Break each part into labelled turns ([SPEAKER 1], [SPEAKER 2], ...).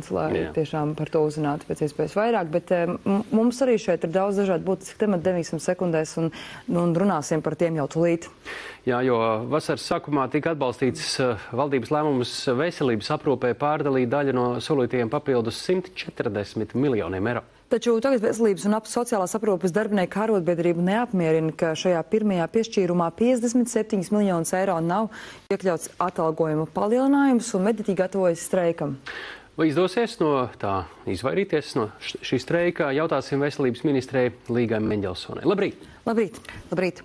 [SPEAKER 1] lai tiešām par to uzzinātu pēc iespējas vairāk, bet mums arī šeit ir daudz dažādu būtisku tematu 9 sekundēs un runāsim par tiem jau tūlīt.
[SPEAKER 2] Jā, jo vasaras sākumā tika atbalstīts valdības lēmums veselības aprūpē pārdalīt daļu no solītajiem papildus 140 miljoniem eiro.
[SPEAKER 1] Taču tagad veselības un sociālās aprūpes darbinieku arotbiedrību neapmierina, ka šajā pirmajā piešķīrumā 57 miljonus eiro nav iekļauts atalgojuma palielinājums un mediķi gatavojas streikam.
[SPEAKER 2] Vai izdosies no tā izvairīties no šī streika? Jautāsim veselības ministrei Līgai Meņģelsonai. Labrīt!
[SPEAKER 1] Labrīt! Labrīt!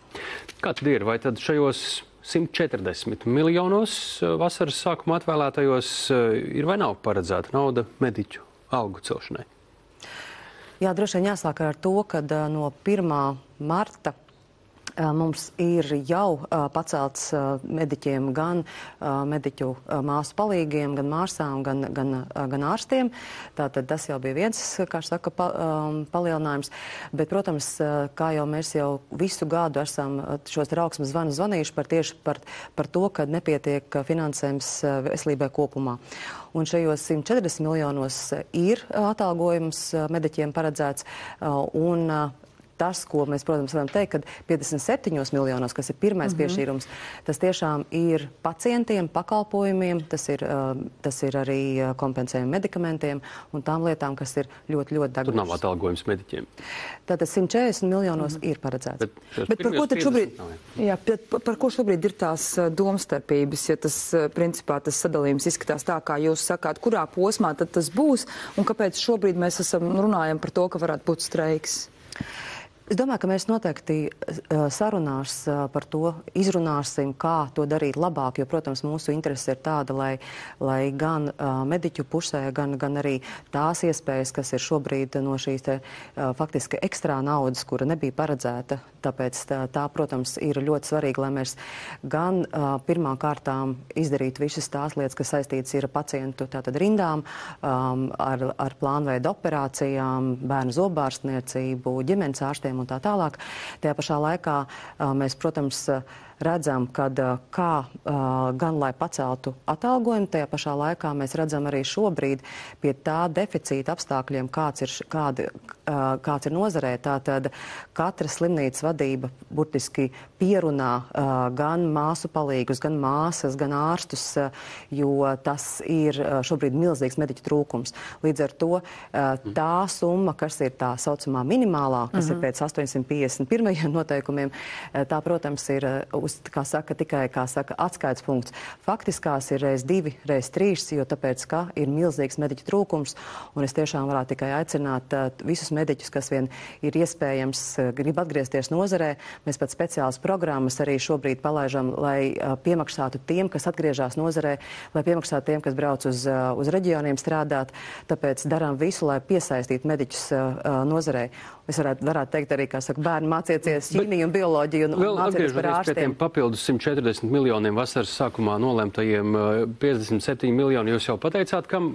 [SPEAKER 2] Kā tad ir? Vai tad šajos 140 miljonos vasaras sākuma atvēlētajos ir vai nav paredzēta nauda mediķu algu celšanai?
[SPEAKER 3] Jā, droši vien jāsāk ar to, ka no 1. marta mums ir jau pacelts mediķiem gan mediķu māsu palīgiem, gan mārsām, gan ārstiem. Tātad tas jau bija viens, kā saka, palielinājums. Bet, protams, kā jau mēs jau visu gadu esam šos trauksmes zvanus zvanījuši tieši par to, ka nepietiek finansējums veselībai kopumā. Un šajos 140 miljonos ir atalgojums mediķiem paredzēts, un tas, ko mēs, protams, varam teikt, ka 57 miljonos, kas ir pirmais piešķīrums, tas tiešām ir pacientiem, pakalpojumiem, tas ir arī kompensējumi medikamentiem un tām lietām, kas ir ļoti degušas.
[SPEAKER 2] Tur nav atalgojums mediķiem.
[SPEAKER 3] Tātad 140 miljonos ir paredzēts.
[SPEAKER 1] Bet par ko tad šobrīd, par ko šobrīd ir tās domstarpības, ja tas, principā, tas sadalījums izskatās tā, kā jūs sakāt, kurā posmā tad tas būs un kāpēc šobrīd mēs runājam par to, ka varētu būt streiks?
[SPEAKER 3] Es domāju, ka mēs noteikti sarunās par to izrunāsim, kā to darīt labāk, jo, protams, mūsu interese ir tāda, lai gan mediķu pusē, gan arī tās iespējas, kas ir šobrīd no šīs faktiski ekstrā naudas, kura nebija paredzēta. Tāpēc tā, protams, ir ļoti svarīgi, lai mēs gan pirmām kārtām izdarītu visas tās lietas, kas saistītas ir pacientu tātad rindām, ar plānveidu operācijām, bērnu zobārstniecību, ģimenes ārstiem un tā tālāk. Tajā pašā laikā mēs, protams, redzam, kā gan lai paceltu atalgojumu, tajā pašā laikā mēs redzam arī šobrīd pie tā deficīta apstākļiem, kāds ir nozarē. Tātad katra slimnīcas vadība burtiski pierunā gan māsu palīgus, gan māsas, gan ārstus, jo tas ir šobrīd milzīgs mediķu trūkums. Līdz ar to tā summa, kas ir tā saucamā minimālā, kas ir pēc 851 noteikumiem, tā, protams, ir tikai atskaites punkts. Faktiskās ir reiz 2, reiz 3, jo tāpēc, ka ir milzīgs mediķu trūkums, un es tiešām varētu tikai aicināt visus mediķus, kas vien ir iespējams, grib atgriezties nozarē. Mēs pat speciālas programmas arī šobrīd palaižam, lai piemaksātu tiem, kas atgriežās nozarē, lai piemaksātu tiem, kas brauc uz reģioniem strādāt. Tāpēc darām visu, lai piesaistītu mediķus nozarē. Es varētu teikt arī, kā saka, bērni mācieties ķīmiju un bioloģiju un mācieties par ārstiem.
[SPEAKER 2] Papildus 140 miljoniem vasaras sākumā nolemtajiem 57 miljoni, jūs jau pateicāt, kam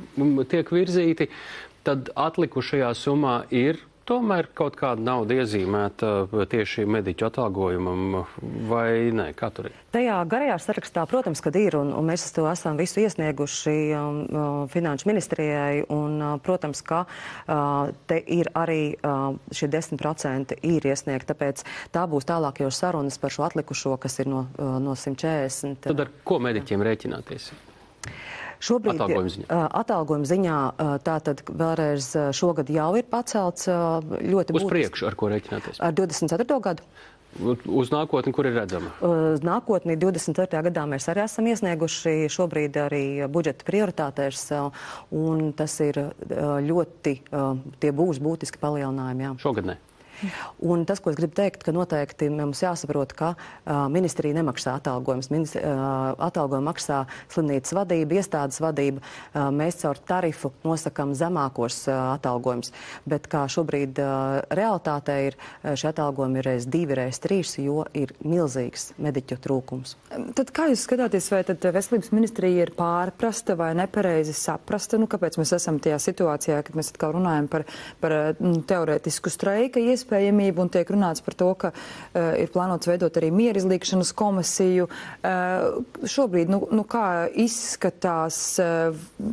[SPEAKER 2] tiek virzīti, tad atlikušajā summā ir tomēr kaut kāda nauda iezīmēta tieši mediķu atalgojumam vai nē? Kā tur ir?
[SPEAKER 3] Tajā garajā sarakstā, protams, kad ir, un mēs to esam visu iesnieguši Finanšu ministrijai, un, protams, ka te ir arī šie 10% ir iesniegti, tāpēc tā būs tālāk jau sarunas par šo atlikušo, kas ir no 140.
[SPEAKER 2] Tad ar ko mediķiem rēķināties?
[SPEAKER 3] Šobrīd atalgojuma ziņā tātad vēlreiz šogad jau ir pacelts ļoti būtiski.
[SPEAKER 2] Uz priekšu, ar ko rēķināties?
[SPEAKER 3] Ar 24. gadu.
[SPEAKER 2] Uz nākotni, kur ir redzama?
[SPEAKER 3] Nākotnī 24. gadā mēs arī esam iesnieguši šobrīd arī budžeta prioritātēs, un tas ir ļoti, tie būs būtiski palielinājumi, jā.
[SPEAKER 2] Šogad ne?
[SPEAKER 3] Un tas, ko es gribu teikt, ka noteikti mums jāsaprot, ka ministrija nemaksā atalgojumus. Atalgojumu maksā slimnīcas vadība, iestādes vadība. Mēs caur tarifu nosakam zemākos atalgojumus. Bet kā šobrīd realitātē ir, šie atalgojumi ir reiz 2, reiz 3, jo ir milzīgs mediķu trūkums.
[SPEAKER 1] Tad kā jūs skatāties, vai tad veselības ministrija ir pārprasta vai nepareizi saprasta? Kāpēc mēs esam tajā situācijā, kad mēs atkal runājam par teorētisku streika iespēju? iespējamību, un tiek runāts par to, ka ir plānots veidot arī mierizlīgšanas komisiju. Šobrīd, kā izskatās,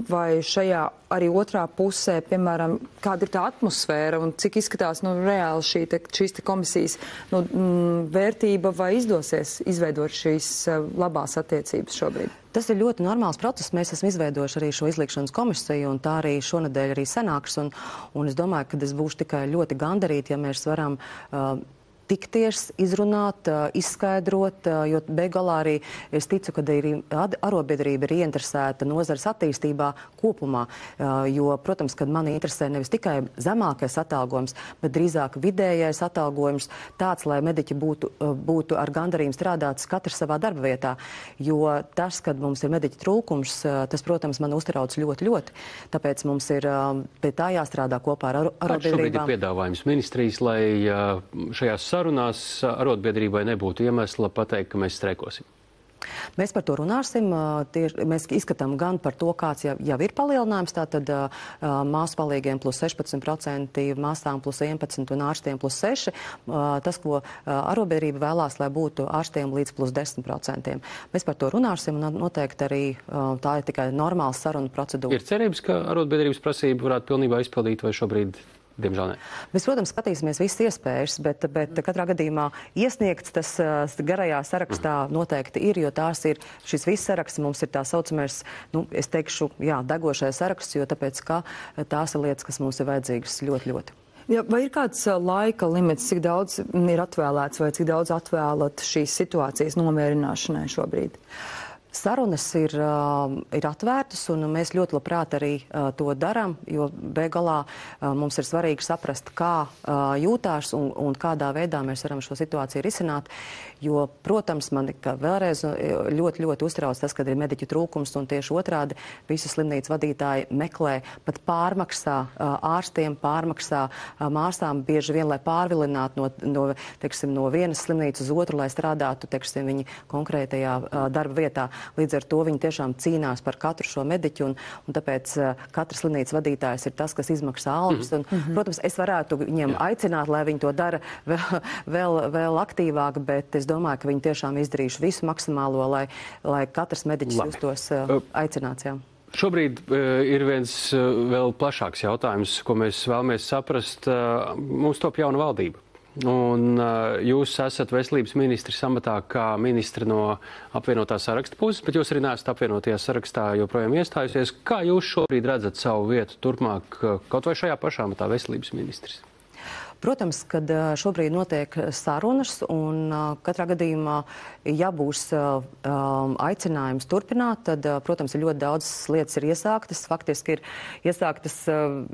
[SPEAKER 1] vai šajā arī otrā pusē, piemēram, kāda ir tā atmosfēra un cik izskatās reāli šīs komisijas vērtība, vai izdosies izveidot šīs labās attiecības šobrīd?
[SPEAKER 3] Tas ir ļoti normāls process. Mēs esam izveidojuši arī šo izlīgšanas komisiju, un tā arī šonedēļ arī sanāks. Un es domāju, ka es būšu tikai ļoti gandarīti, ja mēs varam tikties, izrunāt, izskaidrot, jo beigās arī es ticu, ka arī arotbiedrība ir ieinteresēta nozares attīstībā kopumā, jo, protams, kad mani interesē nevis tikai zemākais atalgojums, bet drīzāk vidējais atalgojums, tāds, lai mediķi būtu ar gandarījumu strādāt katrs savā darba vietā, jo tas, kad mums ir mediķi trūkums, tas, protams, man uztrauc ļoti, ļoti. Tāpēc mums ir pie tā jāstrādā kopā ar arotbiedrībām.
[SPEAKER 2] Šobrīd ir piedāvājums ministrijas, lai šajās sarunās arotbiedrībai nebūtu iemesla pateikt, ka mēs streikosim.
[SPEAKER 3] Mēs par to runāsim. Mēs izskatām gan par to, kāds jau ir palielinājums, tātad māsu palīgiem plus 16%, māsām plus 11% un ārstiem plus 6%. Tas, ko arotbiedrība vēlās, lai būtu ārstiem līdz plus 10%. Mēs par to runāsim un noteikti arī tā ir tikai normāla saruna procedūra.
[SPEAKER 2] Ir cerības, ka arotbiedrības prasību varētu pilnībā izpildīt vai šobrīd? Diemžēl ne.
[SPEAKER 3] Mēs, protams, skatīsimies visas iespējas, bet katrā gadījumā iesniegts tas garajā sarakstā noteikti ir, jo tās ir šis viss saraksts, mums ir tā saucamais, es teikšu, degošais saraksts, jo tāpēc, ka tās ir lietas, kas mums ir vajadzīgas ļoti, ļoti.
[SPEAKER 1] Ja, vai ir kāds laika limits, cik daudz ir atvēlēts vai cik daudz atvēlat šīs situācijas nomierināšanai šobrīd?
[SPEAKER 3] Sarunas ir atvērtas, un mēs ļoti labprāt arī to darām, jo beigās mums ir svarīgi saprast, kā jūtās un kādā veidā mēs varam šo situāciju risināt. Jo, protams, man vēlreiz ļoti, ļoti uztrauc tas, kad ir mediķu trūkums, un tieši otrādi visi slimnīcu vadītāji meklē, pat pārmaksā ārstiem, pārmaksā māsām bieži vien, lai pārvilinātu no vienas slimnīcas uz otru, lai strādātu, viņi konkrētajā darba vietā. Līdz ar to viņi tiešām cīnās par katru šo mediķu, un tāpēc katrs slimnīcas vadītājs ir tas, kas izmaksā algas. Protams, es varētu viņiem aicināt, lai viņi to dara vēl aktīvāk, bet es domāju, ka viņi tiešām izdarīšu visu maksimālo, lai katrs mediķis justos aicināts. Jā.
[SPEAKER 2] Šobrīd ir viens vēl plašāks jautājums, ko mēs vēlamies saprast. Mums top jauna valdība. Un jūs esat veselības ministrs amatā kā ministri no apvienotā saraksta puses, bet jūs arī neesat apvienotajā sarakstā joprojām iestājusies. Kā jūs šobrīd redzat savu vietu turpmāk, kaut vai šajā pašā amatā veselības ministrs?
[SPEAKER 3] Protams, kad šobrīd notiek sarunas, un katrā gadījumā, ja būs aicinājums turpināt, tad, protams, ir ļoti daudz lietas ir iesāktas. Faktiski ir iesāktas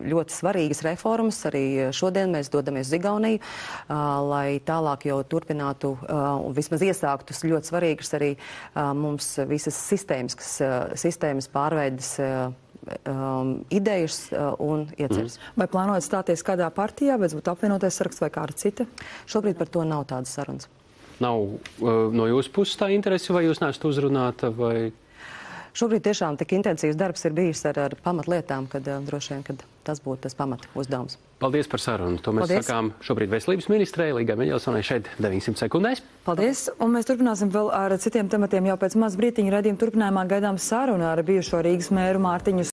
[SPEAKER 3] ļoti svarīgas reformas. Arī šodien mēs dodamies uz Igauniju, lai tālāk jau turpinātu un vismaz iesāktus ļoti svarīgas arī mums visas sistēmas pārveidas idejas un ieceres.
[SPEAKER 1] Vai plānojat stāties kādā partijā, vai būtu apvienotais saraksts vai kāda cita?
[SPEAKER 3] Šobrīd par to nav tādas sarunas.
[SPEAKER 2] Nav no jūsu puses tā interesi, vai jūs neesat uzrunāta, vai?
[SPEAKER 3] Šobrīd tiešām tik intensīvs darbs ir bijis ar pamatlietām, kad droši vien, kad tas būtu tas pamat uzdevums.
[SPEAKER 2] Paldies par sarunu. To mēs sakām šobrīd veselības ministrei Līgai Meļelsonai šeit 900 sekundēs.
[SPEAKER 1] Paldies, un mēs turpināsim vēl ar citiem tematiem jau pēc maz brītiņa. Raidījuma turpinājumā gaidām sarunu ar bijušo Rīgas mēru Mārtiņu